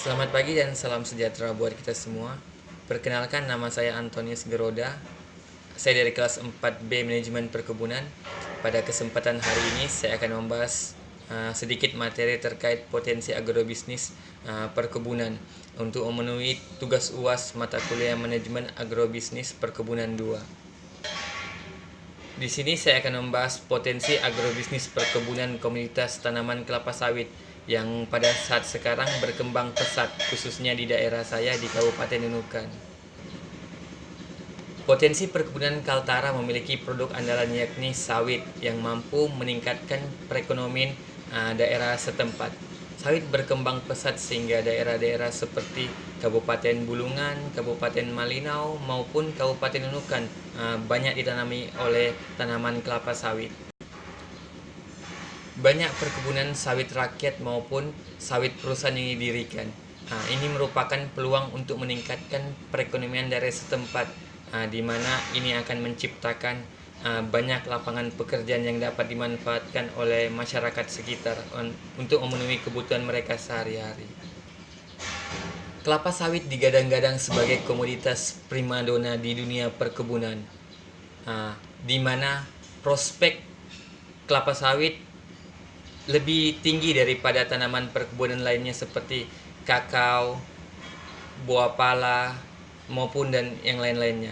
Selamat pagi dan salam sejahtera buat kita semua. Perkenalkan, nama saya Antonius Geroda. Saya dari kelas 4B Manajemen Perkebunan. Pada kesempatan hari ini saya akan membahas sedikit materi terkait potensi agrobisnis perkebunan untuk memenuhi tugas UAS mata kuliah Manajemen Agrobisnis Perkebunan 2. Di sini saya akan membahas potensi agrobisnis perkebunan komunitas tanaman kelapa sawit yang pada saat sekarang berkembang pesat, khususnya di daerah saya di Kabupaten Nunukan. Potensi perkebunan Kaltara memiliki produk andalan yakni sawit yang mampu meningkatkan perekonomian daerah setempat. Sawit berkembang pesat sehingga daerah-daerah seperti Kabupaten Bulungan, Kabupaten Malinau maupun Kabupaten Nunukan banyak ditanami oleh tanaman kelapa sawit. Banyak perkebunan sawit rakyat maupun sawit perusahaan yang didirikan. Ini merupakan peluang untuk meningkatkan perekonomian daerah setempat, di mana ini akan menciptakan banyak lapangan pekerjaan yang dapat dimanfaatkan oleh masyarakat sekitar untuk memenuhi kebutuhan mereka sehari-hari. Kelapa sawit digadang-gadang sebagai komoditas primadona di dunia perkebunan, di mana prospek kelapa sawit lebih tinggi daripada tanaman perkebunan lainnya seperti kakao, buah pala, maupun dan yang lain-lainnya.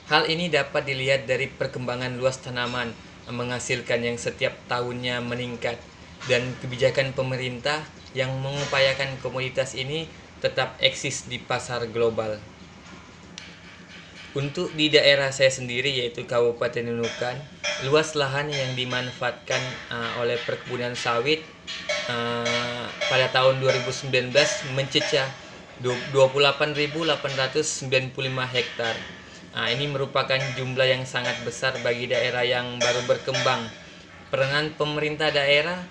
Hal ini dapat dilihat dari perkembangan luas tanaman menghasilkan yang setiap tahunnya meningkat dan kebijakan pemerintah yang mengupayakan komoditas ini tetap eksis di pasar global. Untuk di daerah saya sendiri yaitu Kabupaten Nunukan, luas lahan yang dimanfaatkan oleh perkebunan sawit pada tahun 2019 mencecah 28.895 hektar. Ini merupakan jumlah yang sangat besar bagi daerah yang baru berkembang. Peranan pemerintah daerah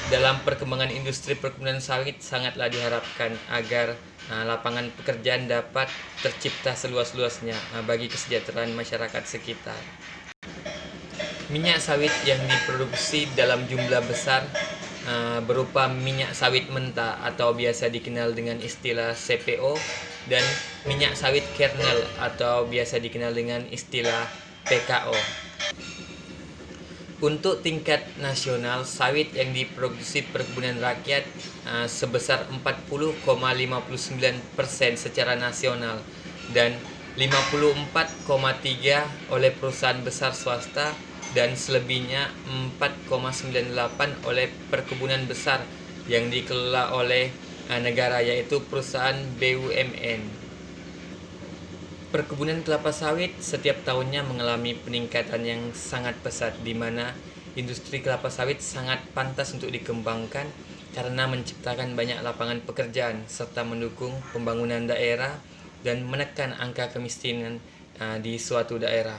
dalam perkembangan industri perkebunan sawit sangatlah diharapkan agar lapangan pekerjaan dapat tercipta seluas-luasnya bagi kesejahteraan masyarakat sekitar. Minyak sawit yang diproduksi dalam jumlah besar berupa minyak sawit mentah atau biasa dikenal dengan istilah CPO dan minyak sawit kernel atau biasa dikenal dengan istilah PKO. Untuk tingkat nasional, sawit yang diproduksi perkebunan rakyat sebesar 40,59% secara nasional dan 54,3% oleh perusahaan besar swasta dan selebihnya 4,98% oleh perkebunan besar yang dikelola oleh negara yaitu perusahaan BUMN. Perkebunan kelapa sawit setiap tahunnya mengalami peningkatan yang sangat pesat di mana industri kelapa sawit sangat pantas untuk dikembangkan karena menciptakan banyak lapangan pekerjaan serta mendukung pembangunan daerah dan menekan angka kemiskinan di suatu daerah.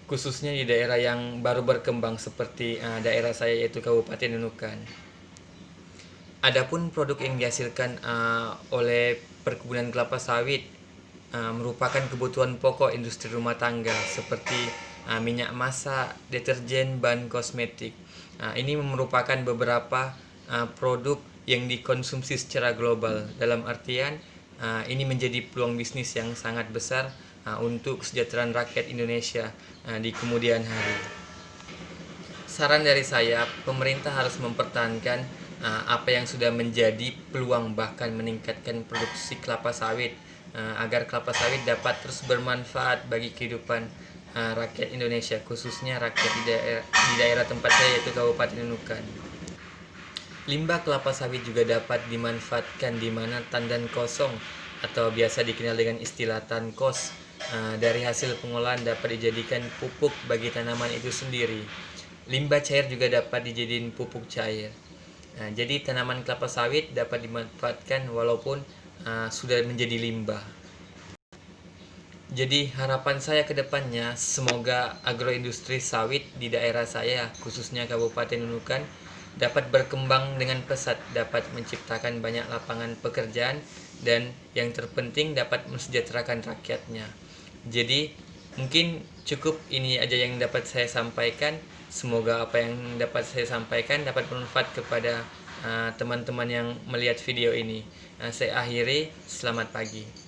Khususnya di daerah yang baru berkembang seperti daerah saya yaitu Kabupaten Nunukan. Adapun produk yang dihasilkan oleh perkebunan kelapa sawit merupakan kebutuhan pokok industri rumah tangga seperti minyak masak, deterjen, bahan kosmetik. Ini merupakan beberapa produk yang dikonsumsi secara global. Dalam artian ini menjadi peluang bisnis yang sangat besar untuk kesejahteraan rakyat Indonesia di kemudian hari. Saran dari saya, pemerintah harus mempertahankan apa yang sudah menjadi peluang bahkan meningkatkan produksi kelapa sawit agar kelapa sawit dapat terus bermanfaat bagi kehidupan rakyat Indonesia, khususnya rakyat di daerah tempat saya yaitu Kabupaten Nunukan. Limbah kelapa sawit juga dapat dimanfaatkan di mana tandan kosong atau biasa dikenal dengan istilah tankos dari hasil pengolahan dapat dijadikan pupuk bagi tanaman itu sendiri. Limbah cair juga dapat dijadikan pupuk cair. Jadi tanaman kelapa sawit dapat dimanfaatkan walaupun sudah menjadi limbah. Jadi harapan saya ke depannya semoga agroindustri sawit di daerah saya khususnya Kabupaten Nunukan dapat berkembang dengan pesat, dapat menciptakan banyak lapangan pekerjaan dan yang terpenting dapat mensejahterakan rakyatnya. Jadi mungkin cukup ini aja yang dapat saya sampaikan. Semoga apa yang dapat saya sampaikan dapat bermanfaat kepada teman-teman yang melihat video ini. Saya akhiri, selamat pagi.